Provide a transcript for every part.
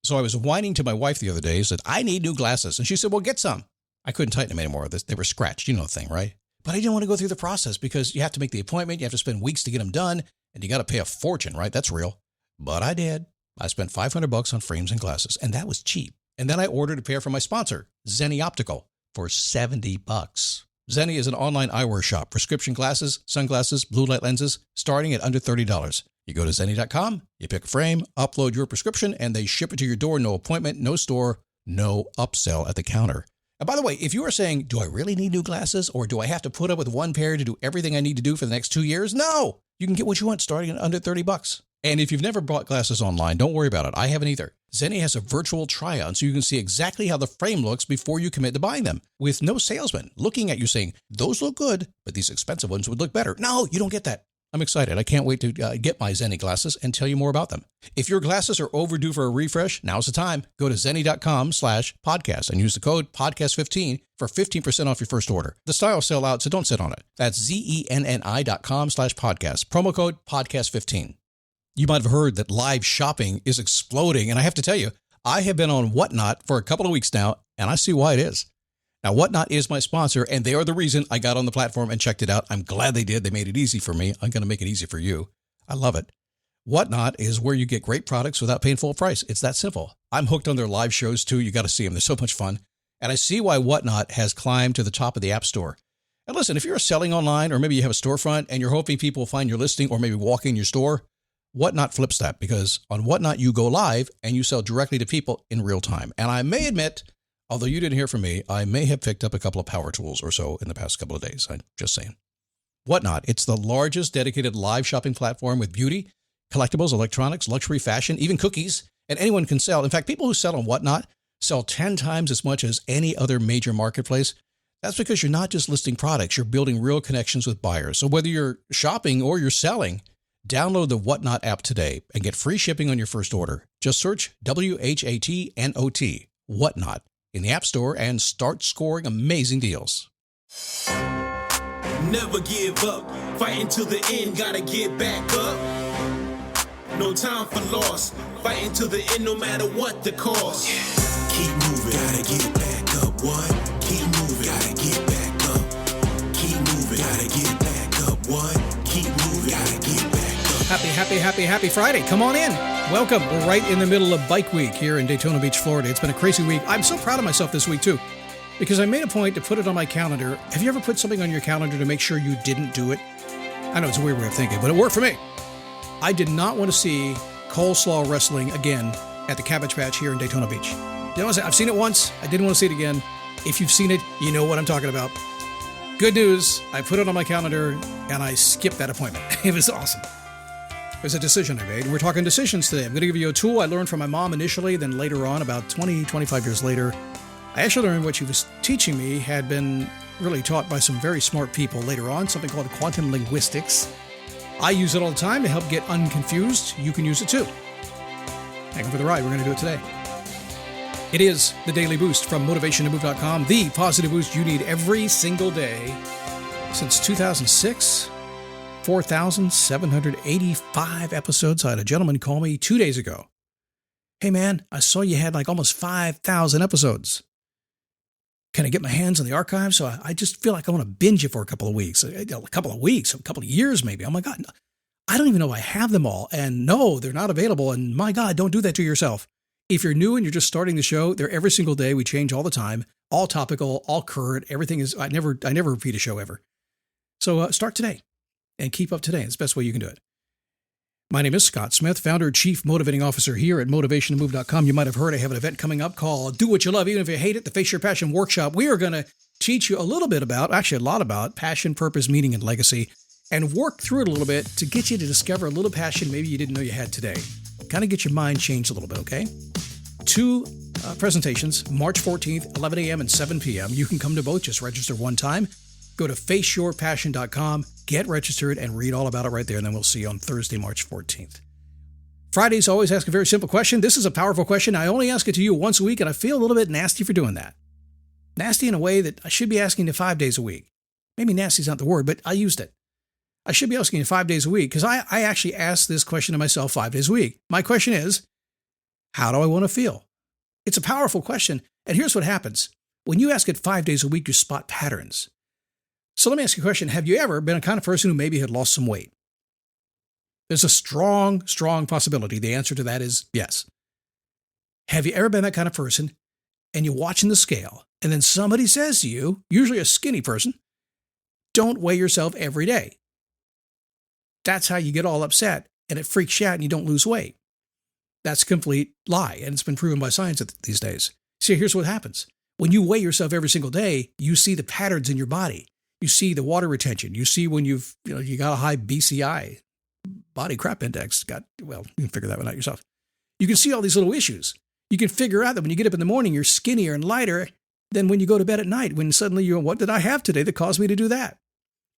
So I was whining to my wife the other day, said, I need new glasses. And she said, well, get some. I couldn't tighten them anymore. They were scratched. You know the thing, right? But I didn't want to go through the process because you have to make the appointment. You have to spend weeks to get them done. And you got to pay a fortune, right? That's real. But I did. I spent $500 on frames and glasses, and that was cheap. And then I ordered a pair from my sponsor, Zenni Optical, for $70. Zenni is an online eyewear shop. Prescription glasses, sunglasses, blue light lenses, starting at under $30. You go to Zenni.com, you pick a frame, upload your prescription, and they ship it to your door. No appointment, no store, no upsell at the counter. And by the way, if you are saying, do I really need new glasses, or do I have to put up with one pair to do everything I need to do for the next 2 years? No! You can get what you want starting at under $30. And if you've never bought glasses online, don't worry about it. I haven't either. Zenni has a virtual try-on so you can see exactly how the frame looks before you commit to buying them, with no salesman looking at you saying, those look good, but these expensive ones would look better. No, you don't get that. I'm excited. I can't wait to get my Zenni glasses and tell you more about them. If your glasses are overdue for a refresh, now's the time. Go to Zenni.com/podcast and use the code podcast15 for 15% off your first order. The styles sell out, so don't sit on it. That's Zenni.com/podcast. Promo code podcast15. You might have heard that live shopping is exploding, and I have to tell you, I have been on Whatnot for a couple of weeks now, and I see why it is. Now, Whatnot is my sponsor, and they are the reason I got on the platform and checked it out. I'm glad they did. They made it easy for me. I'm going to make it easy for you. I love it. Whatnot is where you get great products without paying full price. It's that simple. I'm hooked on their live shows, too. You got to see them. They're so much fun. And I see why Whatnot has climbed to the top of the App Store. And listen, if you're selling online, or maybe you have a storefront and you're hoping people will find your listing or maybe walk in your store, Whatnot flips that, because on Whatnot, you go live and you sell directly to people in real time. And I may admit, although you didn't hear from me, I may have picked up a couple of power tools or so in the past couple of days. I'm just saying. Whatnot, it's the largest dedicated live shopping platform with beauty, collectibles, electronics, luxury, fashion, even cookies, and anyone can sell. In fact, people who sell on Whatnot sell 10 times as much as any other major marketplace. That's because you're not just listing products, you're building real connections with buyers. So whether you're shopping or you're selling, download the Whatnot app today and get free shipping on your first order. Just search WHATNOT, Whatnot, in the App Store and start scoring amazing deals. Never give up, fighting till the end, gotta get back up. No time for loss, fighting till the end no matter what the cost. Keep moving, gotta get back up. What? Keep moving, gotta get back up. Keep moving, gotta get back up. What? Keep moving, gotta get back up. Happy Friday. Come on in. Welcome. We're right in the middle of Bike Week here in Daytona Beach, Florida. It's been a crazy week. I'm so proud of myself this week, too, because I made a point to put it on my calendar. Have you ever put something on your calendar to make sure you didn't do it? I know it's a weird way of thinking, but it worked for me. I did not want to see coleslaw wrestling again at the Cabbage Patch here in Daytona Beach. I've seen it once. I didn't want to see it again. If you've seen it, you know what I'm talking about. Good news. I put it on my calendar and I skipped that appointment. It was awesome. It was a decision I made. And we're talking decisions today. I'm going to give you a tool I learned from my mom initially, then later on, about 25 years later, I actually learned what she was teaching me had been really taught by some very smart people later on, something called quantum linguistics. I use it all the time to help get unconfused. You can use it too. Hang on for the ride. We're going to do it today. It is the Daily Boost from motivationtomove.com, the positive boost you need every single day since 2006. 4,785 episodes. I had a gentleman call me 2 days ago. Hey man, I saw you had like almost 5,000 episodes. Can I get my hands on the archive? So I just feel like I want to binge it for a couple of weeks, a couple of years maybe. Oh my God, I don't even know if I have them all. And no, they're not available. And my God, don't do that to yourself. If you're new and you're just starting the show, they're every single day. We change all the time, all topical, all current. Everything is, I never repeat a show ever. So start today. And keep up today. It's the best way you can do it. My name is Scott Smith, founder, chief motivating officer here at motivationtomove.com. You might have heard I have an event coming up called Do What You Love, Even If You Hate It, the Face Your Passion workshop. We are going to teach you a little bit about, actually a lot about, passion, purpose, meaning, and legacy, and work through it a little bit to get you to discover a little passion maybe you didn't know you had today. Kind of get your mind changed a little bit, okay? 2 presentations, March 14th, 11 a.m. and 7 p.m. You can come to both. Just register one time. Go to faceyourpassion.com, get registered, and read all about it right there, and then we'll see you on Thursday, March 14th. Fridays always ask a very simple question. This is a powerful question. I only ask it to you once a week, and I feel a little bit nasty for doing that. Nasty in a way that I should be asking you 5 days a week. Maybe nasty's not the word, but I used it. I should be asking you 5 days a week, because I actually ask this question to myself 5 days a week. My question is, How do I want to feel? It's a powerful question. And here's what happens. When you ask it 5 days a week, you spot patterns. So let me ask you a question. Have you ever been a kind of person who maybe had lost some weight? There's a strong possibility. The answer to that is yes. Have you ever been that kind of person and you're watching the scale and then somebody says to you, usually a skinny person, don't weigh yourself every day? That's how you get all upset and it freaks you out and you don't lose weight. That's a complete lie, and it's been proven by science these days. See, here's what happens. When you weigh yourself every single day, you see the patterns in your body. You see the water retention. You see when you got a high BCI, body crap index. You can figure that one out yourself. You can see all these little issues. You can figure out that when you get up in the morning, you're skinnier and lighter than when you go to bed at night, when suddenly you're, what did I have today that caused me to do that?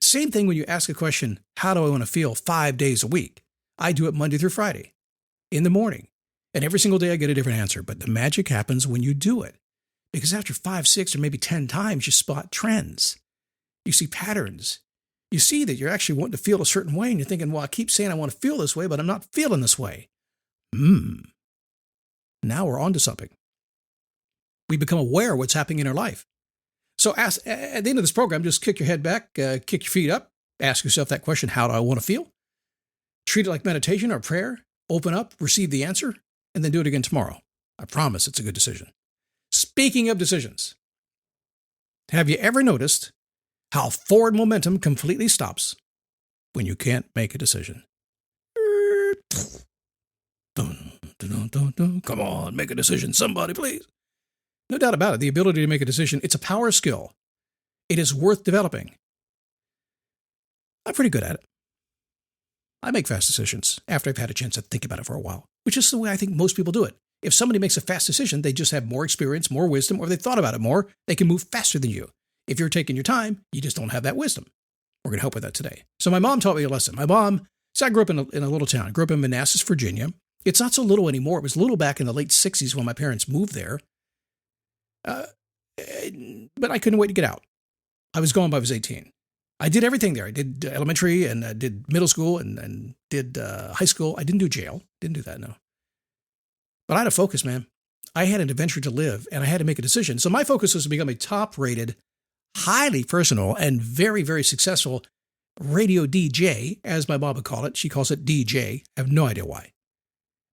Same thing when you ask a question, how do I want to feel 5 days a week? I do it Monday through Friday in the morning. And every single day I get a different answer. But the magic happens when you do it. Because after 5, 6, or maybe 10 times, you spot trends. You see patterns. You see that you're actually wanting to feel a certain way. And you're thinking, well, I keep saying I want to feel this way, but I'm not feeling this way. Now we're on to something. We become aware of what's happening in our life. So at the end of this program, just kick your head back, kick your feet up, ask yourself that question, how do I want to feel? Treat it like meditation or prayer. Open up, receive the answer, and then do it again tomorrow. I promise it's a good decision. Speaking of decisions, have you ever noticed how forward momentum completely stops when you can't make a decision? Come on, make a decision, somebody, please. No doubt about it, the ability to make a decision, it's a power skill. It is worth developing. I'm pretty good at it. I make fast decisions after I've had a chance to think about it for a while, which is the way I think most people do it. If somebody makes a fast decision, they just have more experience, more wisdom, or they've thought about it more. They can move faster than you. If you're taking your time, you just don't have that wisdom. We're going to help with that today. So my mom taught me a lesson. So I grew up in a little town. I grew up in Manassas, Virginia. It's not so little anymore. It was little back in the late 60s when my parents moved there. But I couldn't wait to get out. I was gone by I was 18. I did everything there. I did elementary and I did middle school and did high school. I didn't do jail. Didn't do that, no. But I had a focus, man. I had an adventure to live and I had to make a decision. So my focus was to become a top-rated, highly personal, and very, very successful radio DJ, as my mom would call it. She calls it DJ. I have no idea why.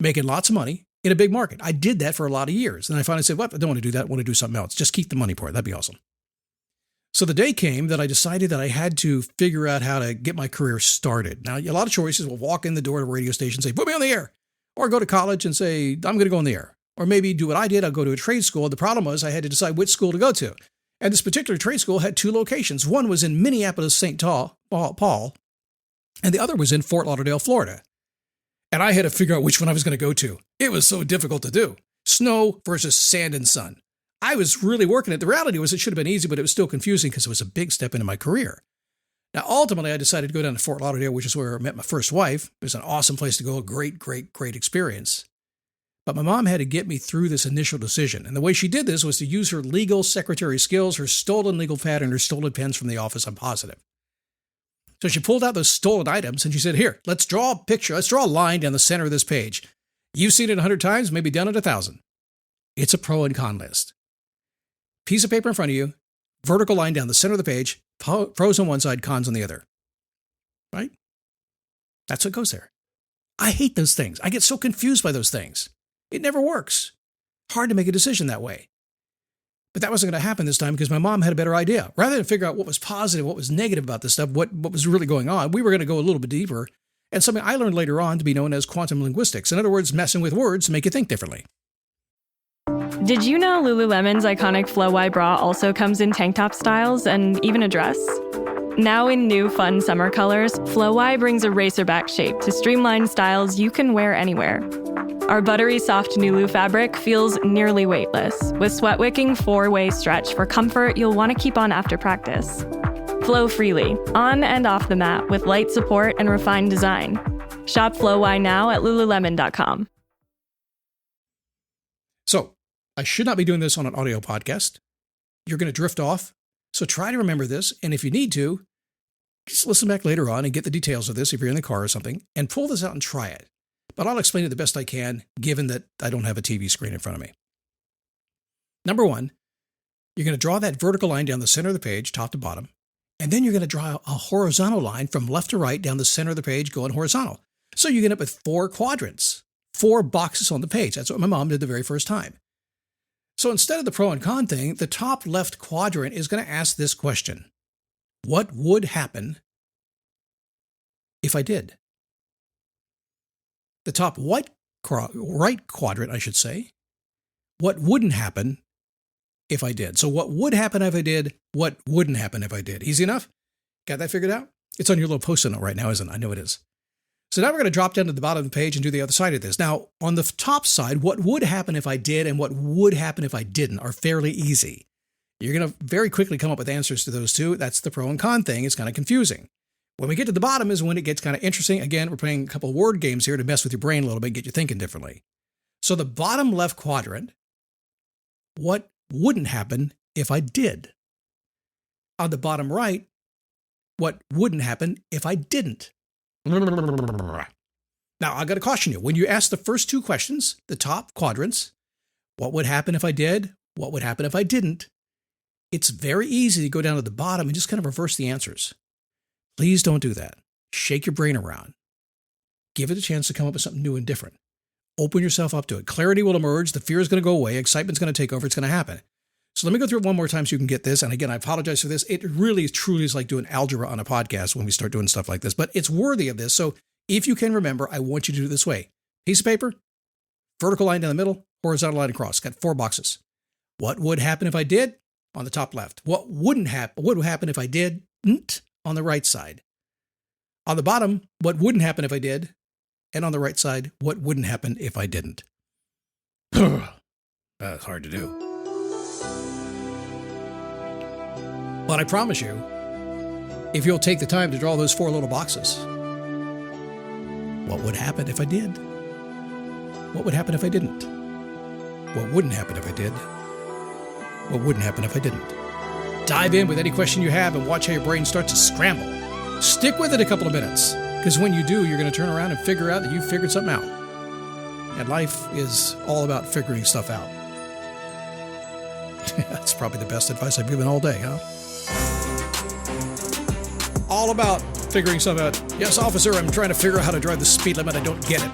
Making lots of money in a big market. I did that for a lot of years. And I finally said, well, I don't want to do that. I want to do something else. Just keep the money for it. That'd be awesome. So the day came that I decided that I had to figure out how to get my career started. Now, a lot of choices will walk in the door of a radio station and say, put me on the air. Or go to college and say, I'm going to go on the air. Or maybe do what I did. I'll go to a trade school. The problem was I had to decide which school to go to. And this particular trade school had 2 locations. One was in Minneapolis, St. Paul, and the other was in Fort Lauderdale, Florida. And I had to figure out which one I was going to go to. It was so difficult to do. Snow versus sand and sun. I was really working it. The reality was it should have been easy, but it was still confusing because it was a big step into my career. Now, ultimately, I decided to go down to Fort Lauderdale, which is where I met my first wife. It was an awesome place to go, a great, great, great experience. But my mom had to get me through this initial decision. And the way she did this was to use her legal secretary skills, her stolen legal pad, and her stolen pens from the office, I'm positive. So she pulled out those stolen items and she said, here, let's draw a picture. Let's draw a line down the center of this page. You've seen it 100 times, maybe done it 1,000. It's a pro and con list. Piece of paper in front of you, vertical line down the center of the page, pros on one side, cons on the other. Right? That's what goes there. I hate those things. I get so confused by those things. It never works. Hard to make a decision that way. But that wasn't going to happen this time because my mom had a better idea. Rather than figure out what was positive, what was negative about this stuff, what was really going on, we were going to go a little bit deeper. And something I learned later on to be known as quantum linguistics. In other words, messing with words to make you think differently. Did you know Lululemon's iconic Flow Y bra also comes in tank top styles and even a dress? Now in new fun summer colors, Flow Y brings a racerback shape to streamline styles you can wear anywhere. Our buttery soft Nulu fabric feels nearly weightless, with sweat-wicking 4-way stretch for comfort you'll want to keep on after practice. Flow freely, on and off the mat with light support and refined design. Shop Flow Y now at Lululemon.com. So, I should not be doing this on an audio podcast. You're going to drift off. So try to remember this. And if you need to, just listen back later on and get the details of this if you're in the car or something, and pull this out and try it. but I'll explain it the best I can, given that I don't have a TV screen in front of me. Number one, you're going to draw that vertical line down the center of the page, top to bottom, and then you're going to draw a horizontal line from left to right down the center of the page going horizontal. So you end up with 4 quadrants, 4 boxes on the page. That's what my mom did the very first time. So instead of the pro and con thing, the top left quadrant is going to ask this question. What would happen if I did? The top right quadrant, I should say, what wouldn't happen if I did? So what would happen if I did? What wouldn't happen if I did? Easy enough? Got that figured out? It's on your little Post-it note right now, isn't it? I know it is. So now we're going to drop down to the bottom of the page and do the other side of this. Now, on the top side, what would happen if I did and what would happen if I didn't are fairly easy. You're going to very quickly come up with answers to those two. That's the pro and con thing. It's kind of confusing. When we get to the bottom is when it gets kind of interesting. Again, we're playing a couple of word games here to mess with your brain a little bit, get you thinking differently. So the bottom left quadrant, what wouldn't happen if I did? On the bottom right, what wouldn't happen if I didn't? Now, I got to caution you. When you ask the first 2 questions, the top quadrants, what would happen if I did? What would happen if I didn't? It's very easy to go down to the bottom and just kind of reverse the answers. Please don't do that. Shake your brain around. Give it a chance to come up with something new and different. Open yourself up to it. Clarity will emerge. The fear is going to go away. Excitement's going to take over. It's going to happen. So let me go through it one more time so you can get this. And again, I apologize for this. It really truly is like doing algebra on a podcast when we start doing stuff like this, but it's worthy of this. So if you can remember, I want you to do it this way. Piece of paper, vertical line down the middle, horizontal line across. Got 4 boxes. What would happen if I did? On the top left. What wouldn't happen? What would happen if I didn't? On the right side. On the bottom, what wouldn't happen if I did? And on the right side, what wouldn't happen if I didn't? That's hard to do. But I promise you, if you'll take the time to draw those 4 little boxes, what would happen if I did? What would happen if I didn't? What wouldn't happen if I did? What wouldn't happen if I didn't? Dive in with any question you have and watch how your brain starts to scramble. Stick with it a couple of minutes, because when you do, you're going to turn around and figure out that you figured something out. And life is all about figuring stuff out. That's probably the best advice I've given all day, huh? All about figuring stuff out. Yes, officer, I'm trying to figure out how to drive the speed limit. I don't get it.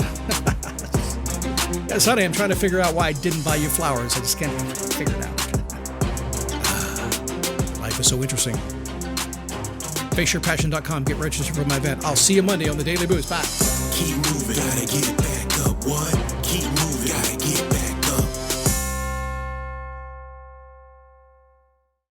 Yes, honey, I'm trying to figure out why I didn't buy you flowers. I just can't figure it out. Life is so interesting. FaceYourPassion.com. Get registered for my event. I'll see you Monday on the Daily Boost. Bye. Keep moving, gotta get back up. What? Keep moving, gotta get